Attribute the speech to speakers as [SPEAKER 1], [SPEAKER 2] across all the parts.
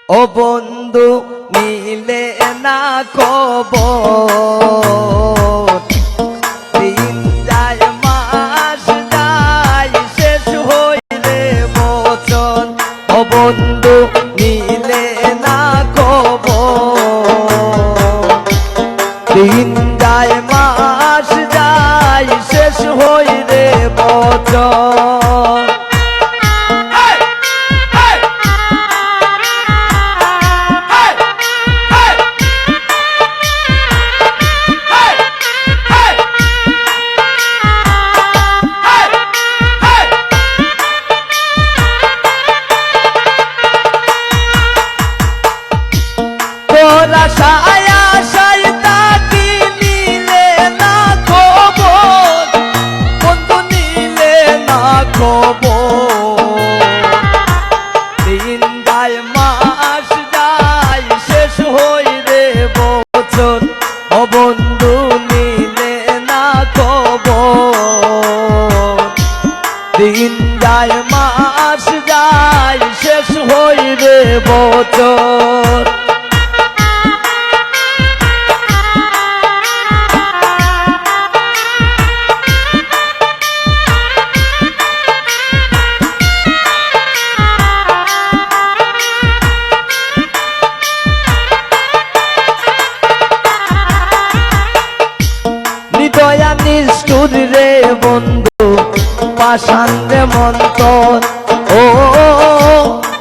[SPEAKER 1] ও বন্ধু মিলে না খবর, দিন যায় মাস যায় শেষ হইলে বছর। ও বন্ধু মিলে না খবর, দিন যায় মাস যায় শেষ হইলে বছর। আশায় আশায় তাকি নিলে না খবর, বন্ধু নিলে না খবর, দিন যায় মাস যায় শেষ হইলে বছর। ও বন্ধু নিলে না খবর, দিন যায় মাস যায় শেষ হইলে বছর। দয়া নিষ্ঠুর রে বন্ধু পাষাণ রে মন্তর, ও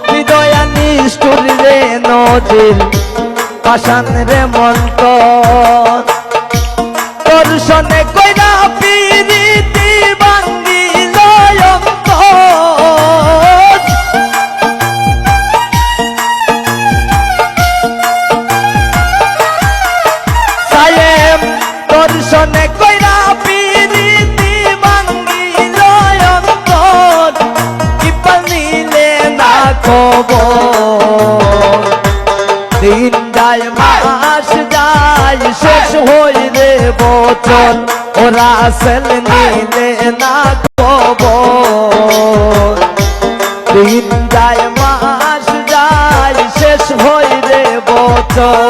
[SPEAKER 1] হৃদয়া নিষ্ঠুর রে নদীর পাষাণ রে মন্তর। দর্শনে কইরা প্রীতি ভাঙ্গিল অন্তর, সায়েম দর্শনে কইরা প্রীতি ভাঙ্গিল অন্তর, ইপাল নিলে না খবর, দিন যায় মাস যায় শেষ হইলে বছর। ও রাসেল নিলে না খবর, দিন যায় মাস যায় শেষ হইলে বছর।